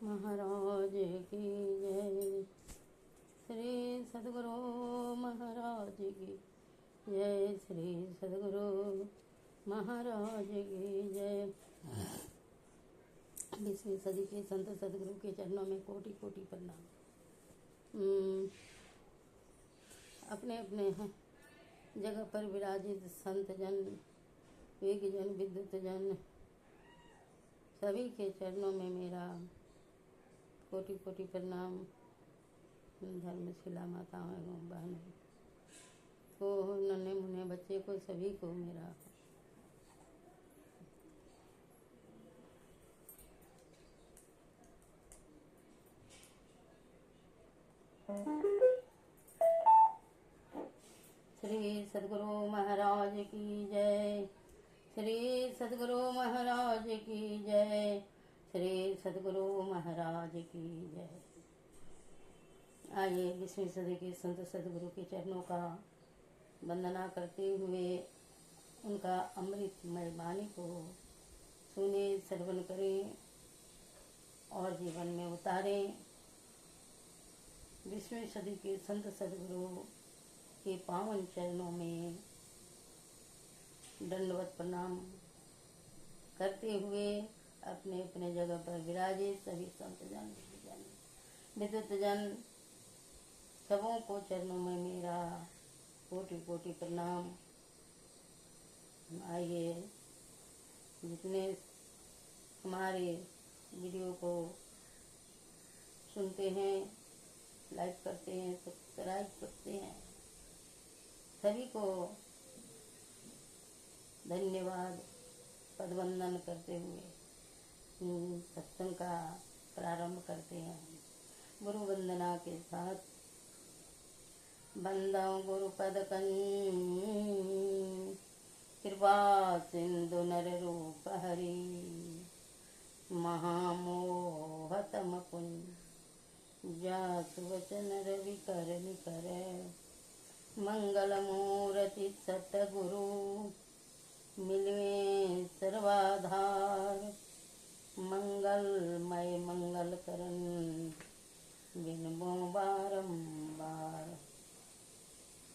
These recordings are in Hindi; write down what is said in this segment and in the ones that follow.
महाराज की जय। श्री सद्गुरु महाराज की जय। श्री सद्गुरु महाराज की जय। 20वीं सदी के संत सद्गुरु के चरणों में कोटि कोटि प्रणाम। अपने अपने जगह पर विराजित संत जन, वेग जन, विद्युत जन, सभी के चरणों में मेरा कोटि कोटि प्रणाम। धर्मशिला माताओं एवं बहनों को, नन्हे मुन्ने बच्चे को, सभी को मेरा श्री सद्गुरु महाराज की जय। श्री सद्गुरु महाराज की जय। श्री सद्गुरु महाराज की जय। आइए 20वीं सदी के संत सद्गुरु के चरणों का वंदना करते हुए उनका अमृतमय वाणी को सुने, श्रवण करें और जीवन में उतारें। 20वीं सदी के संत सद्गुरु के पावन चरणों में दंडवत प्रणाम करते हुए अपने अपने जगह पर विराजित सभी संत जन, विद्युत जन, सबों को चरणों में मेरा कोटि कोटि प्रणाम। आइए जितने हमारे वीडियो को सुनते हैं, लाइक करते हैं, सब्सक्राइब करते हैं, सभी को धन्यवाद पदवंदन करते हुए सत्संग का प्रारंभ करते हैं। गुरु वंदना के साथ बंदौ गुरुपद कृपा सिंधु नर रूप हरि महामोहतम पुंज जासु वचन रवि कर निकर मंगल मूर्ति सतगुरु मिलवे सर्वाधार मंगलमय मंगल करन बिनबो बारंबार।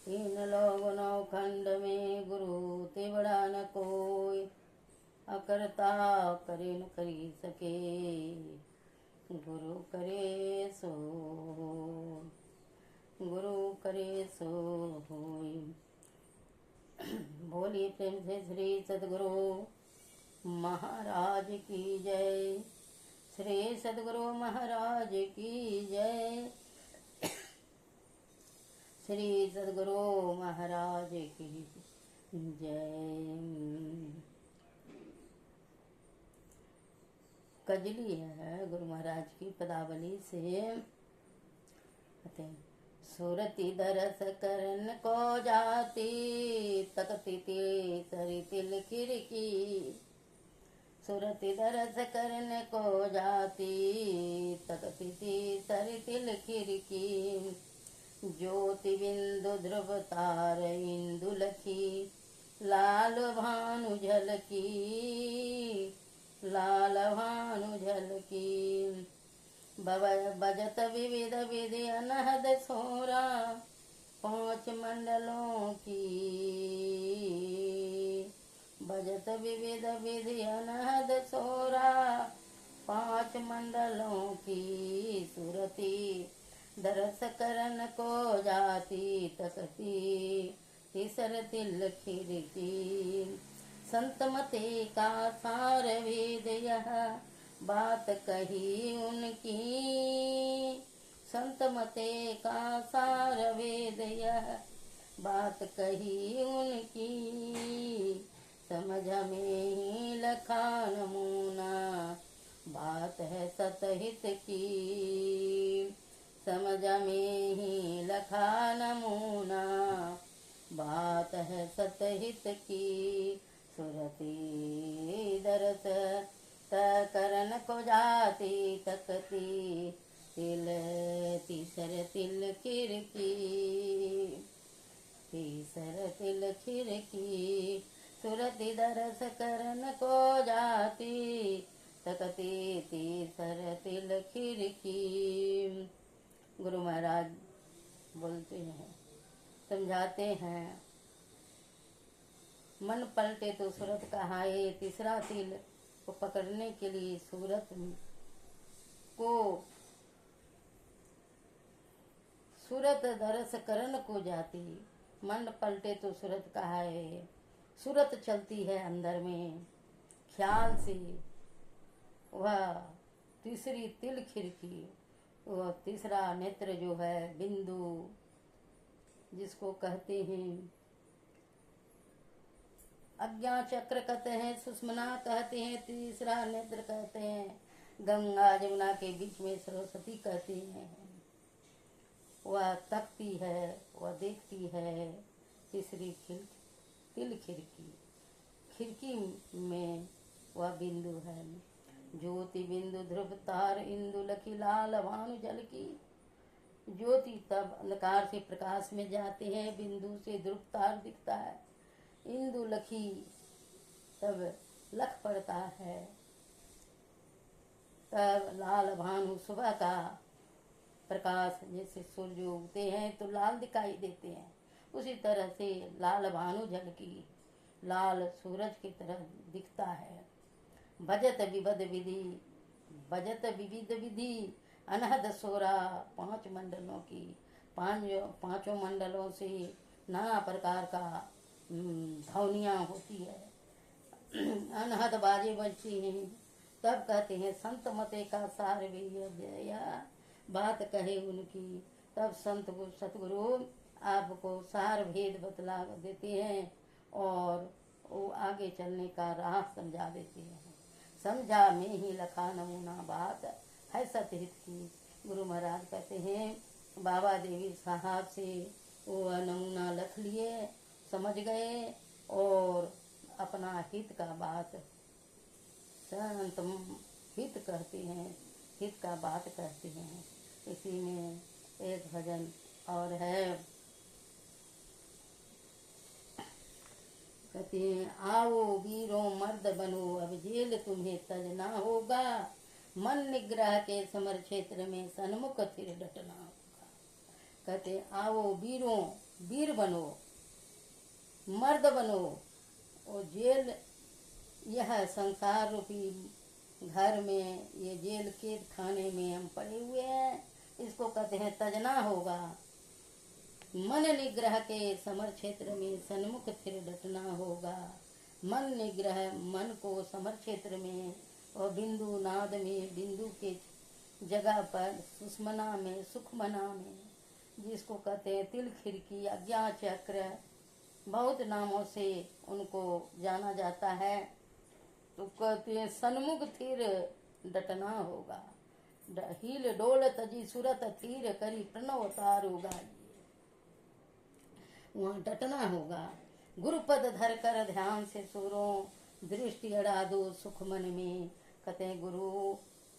तीन लोग नौखंड में गुरु ते बड़ा न कोई, अकर्ता करे न करी सके गुरु करे सो, गुरु करे सो होई। बोलिए प्रेम से श्री सद्गुरु महाराज की जय। श्री सद्गुरु महाराज की जय। श्री सद्गुरु महाराज की जय। कजली है गुरु महाराज की पदावली से। सुरति दरस करन को जाती, तकती सरी तिल खिड़की। सुरति दरस करन को जाती, तकती सरी तिल खिड़की। ज्योति बिंदु ध्रुव तार इंदु लखी, लाल भानु झलकी, लाल भानु झलकी। बजत विविध विधि अनहद सोरा, 5 मंडलों की। बजत विविध विधि अनहद सोरा, 5 मंडलों की। सुरती दरस करन को जाती, तकती तीसर तिल खिड़की। संत मते का सार वेद यह बात कही उनकी। संत मते का सार वेद यह बात कही उनकी। समझ में ही लखा नमूना, बात है सतहित की। समझ में ही लखा नमूना, बात है सतहित की। सुरती दरस करन को जाती, तकती तिल तीसर तिल खिड़की। तीसर तिल खिड़की। सुरति दरस करन को जाती, तकती तीसर तिल खिड़की। गुरु महाराज बोलते हैं, समझाते हैं, मन पलटे तो सूरत कहाए। तीसरा तिल को पकड़ने के लिए सूरत को सूरत दरस करन को जाती। मन पलटे तो सूरत कहाए। सूरत चलती है अंदर में ख्याल से। वह तीसरी तिल खिड़की, वह तीसरा नेत्र जो है बिंदु, जिसको कहते हैं अज्ञा चक्र कहते हैं, सुषमना कहते हैं, तीसरा नेत्र कहते हैं, गंगा जमुना के बीच में सरस्वती कहते हैं। वह तकती है, वह देखती है। तीसरी तिल खिड़की में वह बिंदु है। ज्योति बिंदु ध्रुव तार इंदु लखी लाल भानु जल की। ज्योति तब अंधकार से प्रकाश में जाते हैं, बिंदु से ध्रुव तार दिखता है, इंदु लखी तब लख पड़ता है, तब लाल भानु सुबह का प्रकाश, जैसे सूर्य उगते हैं तो लाल दिखाई देते हैं, उसी तरह से लाल भानु जल की लाल सूरज की तरह दिखता है। भजत विविध विधि अनहद सोरा, 5 मंडलों की, पांचों मंडलों से नाना प्रकार का ध्वनियाँ होती है, अनहद बाजे बजती हैं। तब कहते हैं संत मते का सार या बात कहे उनकी। तब संत सतगुरु आपको सार भेद बतला देते हैं और वो आगे चलने का राह समझा देते हैं। समझा में ही लखा नमूना बात है सतहित की। गुरु महाराज कहते हैं बाबा देवी साहब से वो नमूना लख लिए, समझ गए और अपना हित का बात संत हित कहते हैं, हित का बात कहते हैं। इसी में एक भजन और है, कहते हैं आओ वीरों मर्द बनो, अब जेल तुम्हें तजना होगा, मन निग्रह के समर क्षेत्र में सन्मुख फिर डटना होगा। कहते आओ वीरों, वीर बनो, मर्द बनो, और जेल यह संसार रूपी घर में, ये जेल के खाने में हम पड़े हुए हैं, इसको कहते हैं तजना होगा। मन निग्रह के समर क्षेत्र में सन्मुख फिर डटना होगा। मन निग्रह, मन को समर क्षेत्र में और बिंदु नाद में, बिंदु के जगह पर सुषमना में, सुखमना में, जिसको कहते हैं तिल खिड़की, अज्ञा चक्र, बहुत नामों से उनको जाना जाता है। तो कहते हैं सन्मुख थिर डटना होगा। हील डोल तजी सूरत थीर करी प्रणव तार होगा, वहाँ डटना होगा। गुरुपद धर कर ध्यान से सूरों, दृष्टि अड़ा दो सुख मन में। कहते हैं गुरु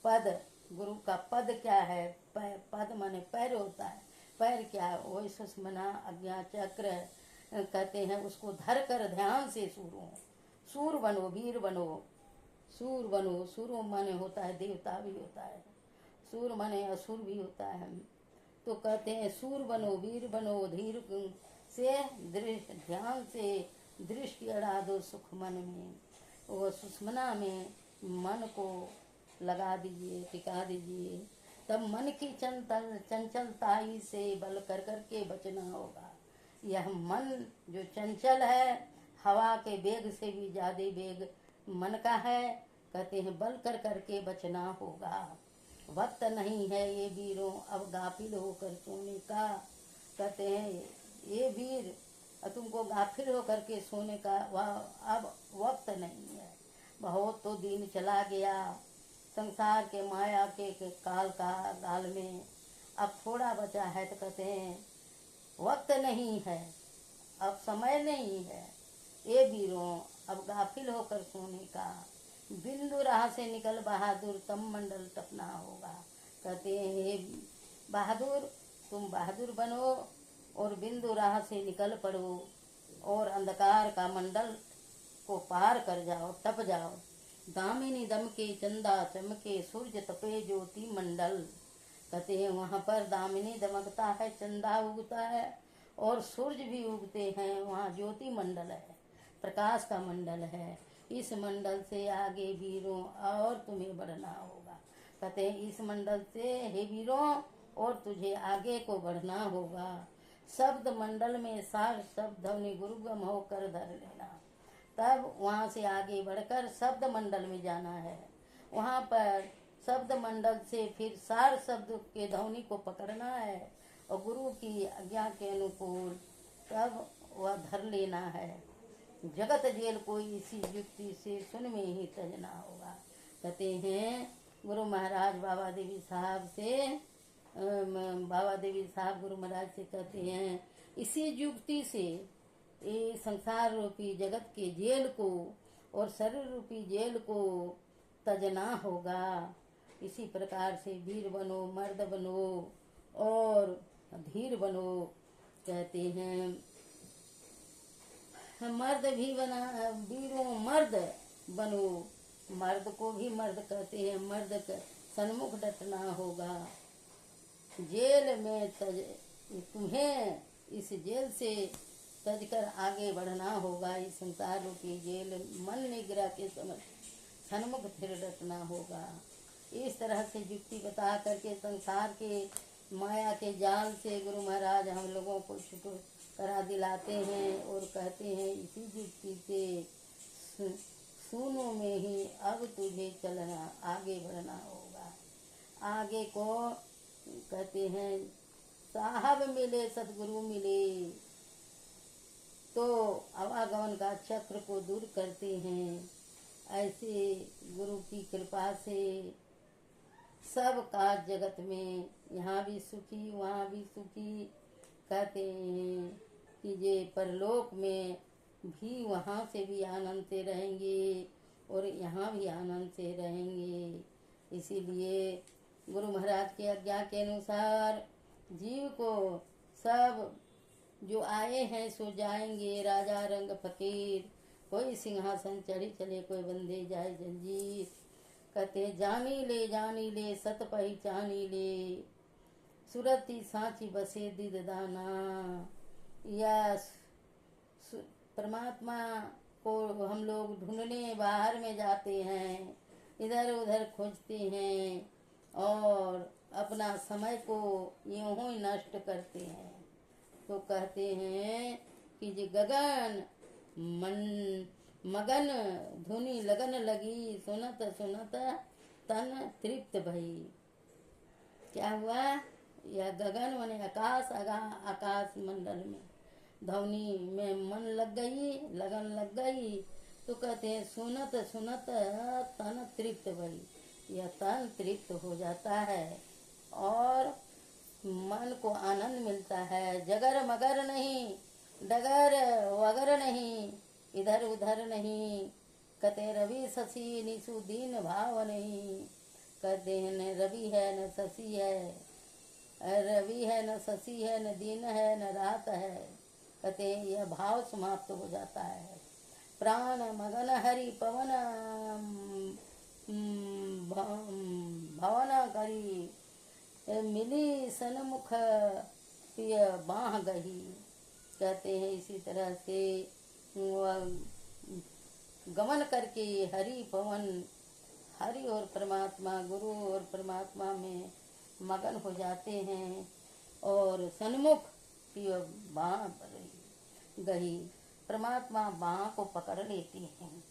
पद, गुरु का पद क्या है? पद माने पैर होता है। पैर क्या है? वही सुषमना, अज्ञा चक्र कहते हैं। उसको धर कर ध्यान से सूरों, सूर बनो, वीर बनो, सूर बनो। सूर माने होता है देवता भी होता है, सूर माने असुर भी होता है। तो कहते हैं सूर बनो, वीर बनो, धीर से ध्यान से दृष्टि अड़ा दो सुख मन में। वो सुषमना में मन को लगा दीजिए, टिका दीजिए, तब मन की चंचलताई से बल कर करके बचना होगा। यह मन जो चंचल है, हवा के वेग से भी ज्यादा वेग मन का है। कहते हैं बल कर करके बचना होगा। वक्त नहीं है ये वीरों अब गाफिल होकर सोने का। कहते हैं ये वीर तुमको गाफिल होकर के सोने का अब वक्त नहीं है। बहुत तो दिन चला गया संसार के माया के काल में, अब थोड़ा बचा है। तो कहते हैं वक्त नहीं है, अब समय नहीं है ये वीरों अब गाफिल होकर सोने का। बिंदु राह से निकल बहादुर तम मंडल टपना होगा। कहते हैं हे बहादुर, तुम बहादुर बनो और बिंदु राह से निकल पड़ो और अंधकार का मंडल को पार कर जाओ, टप जाओ। दामिनी दम के चंदा चमके सूर्य तपे ज्योति मंडल। कहते हैं वहाँ पर दामिनी दमकता है, चंदा उगता है और सूर्य भी उगते हैं। वहाँ ज्योति मंडल है, प्रकाश का मंडल है। इस मंडल से आगे वीरों और तुम्हें बढ़ना होगा। कहते हैं इस मंडल से हे वीरों और तुझे आगे को बढ़ना होगा। शब्द मंडल में सार शब्द ध्वनि गुरुगम होकर धर लेना। तब वहाँ से आगे बढ़कर शब्द मंडल में जाना है। वहाँ पर शब्द मंडल से फिर सार शब्द के ध्वनि को पकड़ना है और गुरु की आज्ञा के अनुकूल तब वह धर लेना है। जगत जेल कोई इसी युक्ति से सुन में ही तजना होगा। कहते हैं गुरु महाराज बाबा देवी साहब से बाबा देवी साहब गुरु महाराज से कहते हैं इसी युक्ति से ये संसार रूपी जगत के जेल को और शरीर रूपी जेल को तजना होगा। इसी प्रकार से वीर बनो, मर्द बनो और धीर बनो। कहते हैं मर्द भी बना, वीरों मर्द बनो। मर्द को भी मर्द कहते हैं। मर्द का सन्मुख डटना होगा। जेल में तुम्हें इस जेल से तजकर आगे बढ़ना होगा। इस संसार रूपी जेल मन निग्रह के समझ सन्मुख फिर डटना होगा। इस तरह से युक्ति बता करके संसार के माया के जाल से गुरु महाराज हम लोगों को छुटो करा दिलाते हैं और कहते हैं इसी युक्ति से सुनो में ही अब तुझे चलना आगे बढ़ना होगा। आगे को कहते हैं साहब मिले सतगुरु मिले तो आवागमन का चक्र को दूर करते हैं। ऐसे गुरु की कृपा से सब का जगत में यहाँ भी सुखी वहाँ भी सुखी। कहते हैं कि ये परलोक में भी वहाँ से भी आनंद से रहेंगे और यहाँ भी आनंद से रहेंगे। इसीलिए गुरु महाराज की आज्ञा के अनुसार जीव को सब जो आए हैं सो जाएंगे। राजा रंग फकीर कोई सिंहासन चढ़ी चले कोई बंधे जाए जंजीर। कहते जानी ले सत पहचानी ले सुरती सांची बसे दिद दाना। या परमात्मा को हम लोग ढूंढने बाहर में जाते हैं, इधर उधर खोजते हैं और अपना समय को यूं ही नष्ट करते हैं। तो कहते हैं कि जे गगन मन मगन धुनी लगन लगी सुनत सुनत तन तृप्त भई। क्या हुआ? यह गगन माने आकाश, आकाश मंडल में ध्वनि में मन लग गई, लगन लग गई। तो कहते हैं सुनत सुनत तन तृप्त भई। यह तन तृप्त हो जाता है और मन को आनंद मिलता है। जगर मगर नहीं, डगर वगर नहीं, इधर उधर नहीं। कहते रवि शशि निशु दीन भाव नहीं। कहते हैं न रवि है न शशि है, रवि है न शशि है न दिन है न रात है। कहते हैं यह भाव समाप्त हो जाता है। प्राण मगन हरि पवन भवन करी मिली सन्मुख प्रिय बाह गही। कहते हैं इसी तरह से गमन करके हरि पवन, हरि और परमात्मा, गुरु और परमात्मा में मगन हो जाते हैं और सन्मुख प्रिय बाह गही, परमात्मा बाह को पकड़ लेती हैं।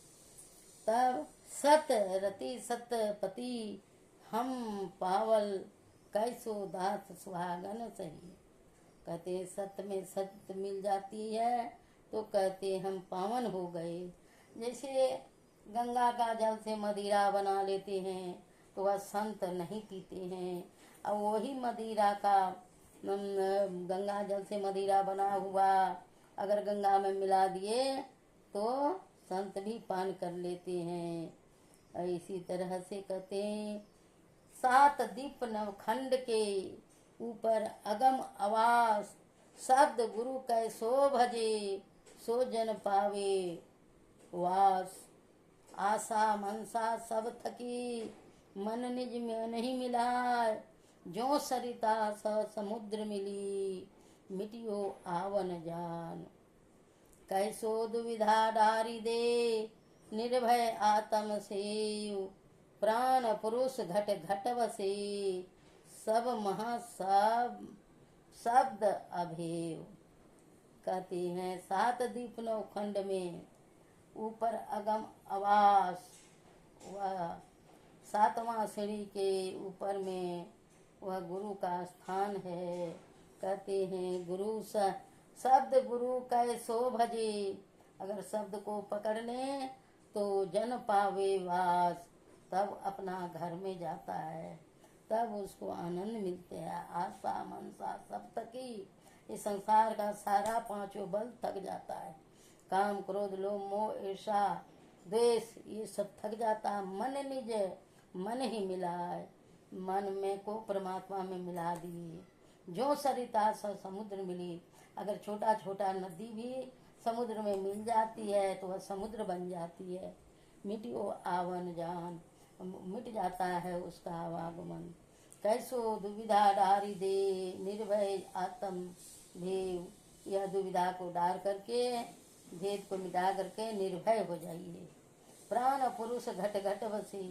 तब सत रति सत पति हम पावल कैसो दास सुहागन सही। कहते हैं सत्य में सत्य मिल जाती है तो कहते हम पावन हो गए। जैसे गंगा का जल से मदिरा बना लेते हैं तो वह संत नहीं पीते हैं। अब वही मदिरा का गंगा जल से मदिरा बना हुआ अगर गंगा में मिला दिए तो संत भी पान कर लेते हैं। इसी तरह से कहते हैं 7 दीप नवखंड के ऊपर अगम आवास शब्द गुरु कै सो भजे सो जन पावे वास। आशा मनसा सब थकी मन निज में नहीं मिलाए जो सरिता स समुद्र मिली, मिटियो आवन जान। कैसो दुविधा डारी दे, निर्भय आत्म सेव। प्राण पुरुष घट घट बसे, सब महा सब शब्द अभेव। कहते हैं 7 दीप 9 खंड में ऊपर अगम आवास, वह 7वां सीढ़ी के ऊपर में वह गुरु का स्थान है। कहते हैं गुरु शब्द गुरु कैसो भजे, अगर शब्द को पकड़ लें तो जन पावे वास। तब अपना घर में जाता है, तब उसको आनंद मिलते हैं। आशा मनसा सब थकी, इस संसार का सारा 5 बल थक जाता है। काम क्रोध लोभ मोह ईर्षा द्वेष, ये सब थक जाता। मन निज मन ही मिलाए, मन में को परमात्मा में मिला दिए। जो सरिता स समुद्र मिली, अगर छोटा छोटा नदी भी समुद्र में मिल जाती है तो वह समुद्र बन जाती है। मिटियो आवन जान, मिट जाता है उसका आवागमन। कैसो दुविधा डारी दे, निर्भय आत्म भेव। यह दुविधा को डार करके, भेद को मिटा करके निर्भय हो जाइए। प्राण पुरुष घट घट बसे,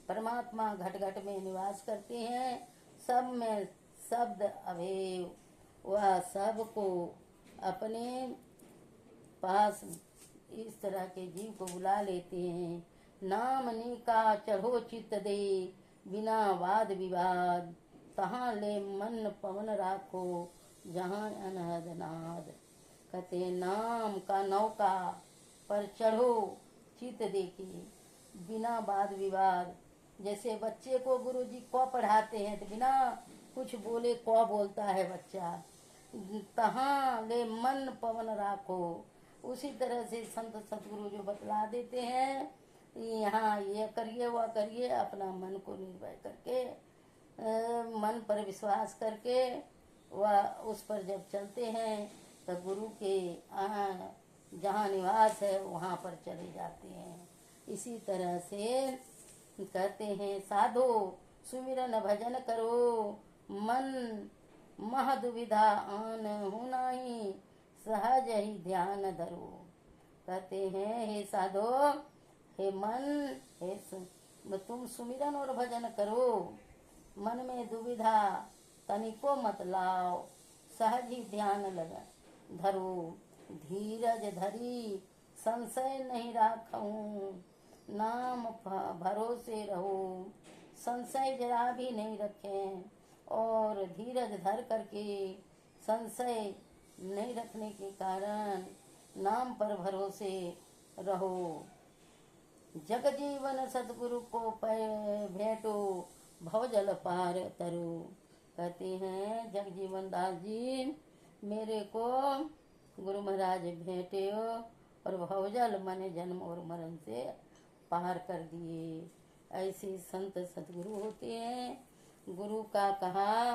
परमात्मा घट घट में निवास करते हैं। सब में शब्द अभेव, वह सब को अपने पास इस तरह के जीव को बुला लेते हैं। नाम निका चढ़ो चित्त दे, बिना वाद विवाद। तहाँ ले मन पवन राखो, जहाँ अनहद नाद। कहते नाम का नौका पर चढ़ो चित्त देके, बिना वाद विवाद। जैसे बच्चे को गुरुजी क पढ़ाते हैं तो बिना कुछ बोले क बोलता है बच्चा। तहाँ ले मन पवन राखो, उसी तरह से संत सतगुरु जो बतला देते हैं, यहाँ ये करिए वह करिए, अपना मन को निर्भय करके, मन पर विश्वास करके वह उस पर जब चलते हैं तो गुरु के जहाँ निवास है वहाँ पर चले जाते हैं। इसी तरह से कहते हैं साधो सुमिरन भजन करो, मन मह दुविधा आन होना ही, सहज ही ध्यान धरो। कहते हैं हे साधो, हे मन, हे तुम सुमिरन और भजन करो, मन में दुविधा तनिको मत लाओ, सहज ही ध्यान लगा धरो। धीरज धरी संशय नहीं राखूं, नाम भरोसे रहो। संशय जरा भी नहीं रखें, और धीरज धर करके संशय नहीं रखने के कारण नाम पर भरोसे रहो। जग जीवन सतगुरु को भेंटो, भव जल पार तरो। कहते हैं जग जीवन दास जी मेरे को गुरु महाराज भेंटे और भवजल माने जन्म और मरण से पार कर दिए। ऐसे संत सतगुरु होते हैं। गुरु का कहा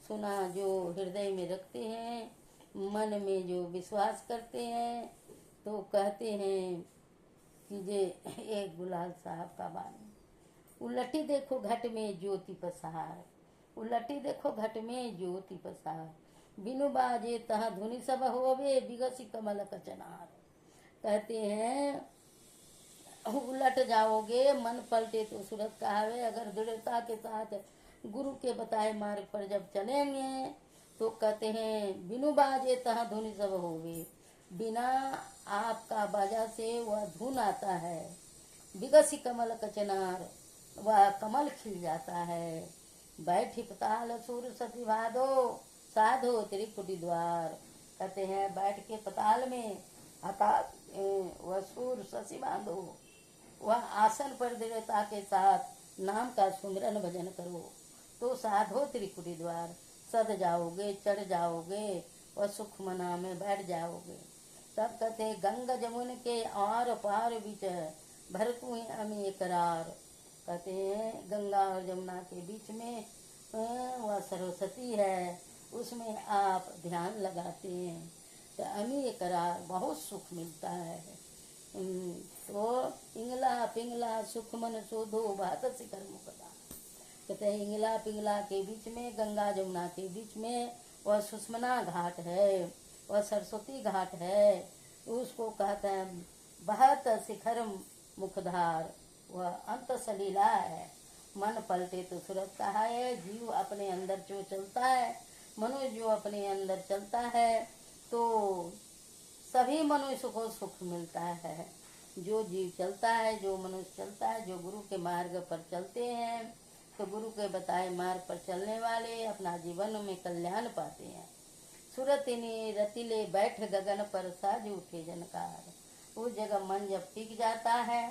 सुना जो हृदय में रखते हैं, मन में जो विश्वास करते हैं, तो कहते हैं कि जे एक गुलाल साहब का बानी, उलटी देखो घट में ज्योति पसार, उलटी देखो घट में ज्योति पसार। बिनु बाजे तहाँ धुनि सब होवे, बिगसी कमल कचनार। कहते हैं उलट जाओगे, मन पलटे तो सूरत कहावे। अगर दृढ़ता के साथ गुरु के बताए मार्ग पर जब चलेंगे तो कहते हैं बिनु बाजे तहाँ धुनि सब होवे, बिना आपका बाजा से वह धुन आता है। बिगसी कमल कचनार, वह कमल खिल जाता है। बैठी पताल सूर सती भादो, साधो त्रिकुटी द्वार। कहते हैं बैठ के पताल में हता वह सूर शशि बांधो, वह आसन पर दृढ़ता के साथ नाम का सुमिरन भजन करो तो साधो त्रिकुटी द्वार। सद जाओगे, चढ़ जाओगे और सुख मना में बैठ जाओगे। तब कहते गंगा जमुन के आर पार बीच भरतु अमी करार। कहते हैं गंगा और जमुना के बीच में वह सरस्वती है, उसमें आप ध्यान लगाते हैं तो अमी करार बहुत सुख मिलता है। तो इंगला पिंगला सुख मन शोधो भात शिखर मुकदा। कहते हैं इंगला पिंगला के बीच में, गंगा जमुना के बीच में वह सुषमना घाट है, वह सरस्वती घाट है। उसको कहते हैं बहुत शिखर मुखधार, वह अंत सलीला है। मन पलटे तो सूरत कहा है। जीव अपने अंदर जो चलता है, मनुष्य जो अपने अंदर चलता है तो सभी मनुष्य को सुख मिलता है। जो जीव चलता है, जो मनुष्य चलता है, जो गुरु के मार्ग पर चलते हैं, तो गुरु के बताए मार्ग पर चलने वाले अपना जीवन में कल्याण पाते हैं। सुरतिनी रतिले बैठ गगन पर साज उठे जनकार। उस जगह मन जब टिक जाता है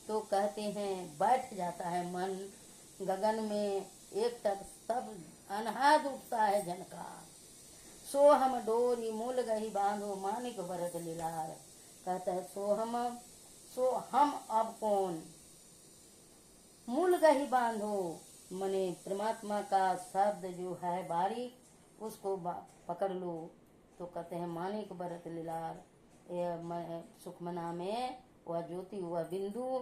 तो कहते हैं बैठ जाता है मन गगन में, एक तक सब अनहाद उठता है जनकार। सो हम डोरी मूल गही बांधो मानिक भरत लीलार। कहता है सो हम अब कौन, मूल गही बांधो मने परमात्मा का शब्द जो है बारीक, उसको पकड़ लो। तो कहते हैं मानिक भरत लीलार, सुखमना में वह ज्योति, वह बिंदु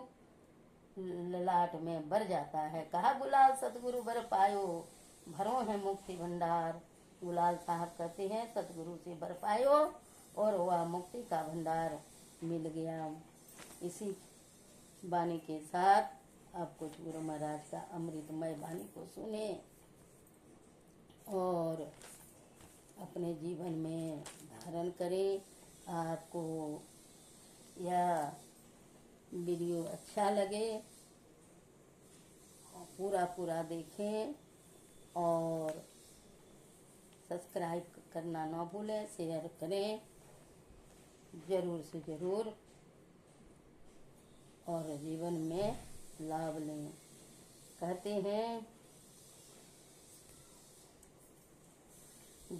ललाट में बर जाता है। कहा गुलाल सतगुरु बर पायो, भरो है मुक्ति भंडार। गुलाल साहब कहते हैं सतगुरु से बर पायो और वह मुक्ति का भंडार मिल गया। इसी वाणी के साथ आप कुछ गुरु महाराज का अमृतमय वाणी को सुने और अपने जीवन में धारण करें। आपको यह वीडियो अच्छा लगे पूरा देखें और सब्सक्राइब करना ना भूलें, शेयर करें जरूर से जरूर और जीवन में लाभ लें। कहते हैं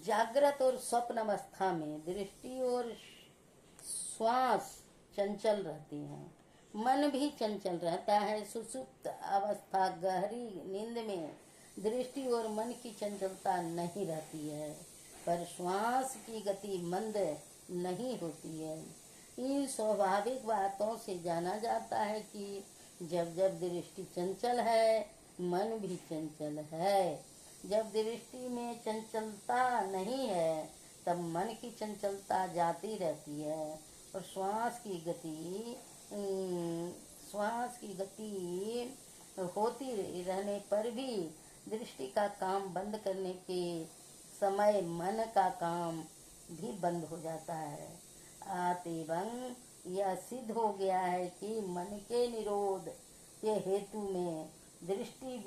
जागृत और स्वप्न अवस्था में दृष्टि और श्वास चंचल रहती हैं, मन भी चंचल रहता है। सुसुप्त अवस्था गहरी नींद में दृष्टि और मन की चंचलता नहीं रहती है, पर श्वास की गति मंद नहीं होती है। इन स्वाभाविक बातों से जाना जाता है कि जब जब दृष्टि चंचल है, मन भी चंचल है। जब दृष्टि में चंचलता नहीं है, तब मन की चंचलता जाती रहती है और श्वास की गति होती रहने पर भी दृष्टि का काम बंद करने के समय मन का काम भी बंद हो जाता है। अतएव यह सिद्ध हो गया है कि मन के निरोध के हेतु में दृष्टि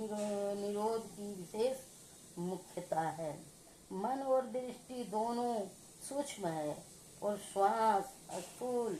निरोध की विशेष मुख्यता है। मन और दृष्टि दोनों सूक्ष्म है और श्वास स्थूल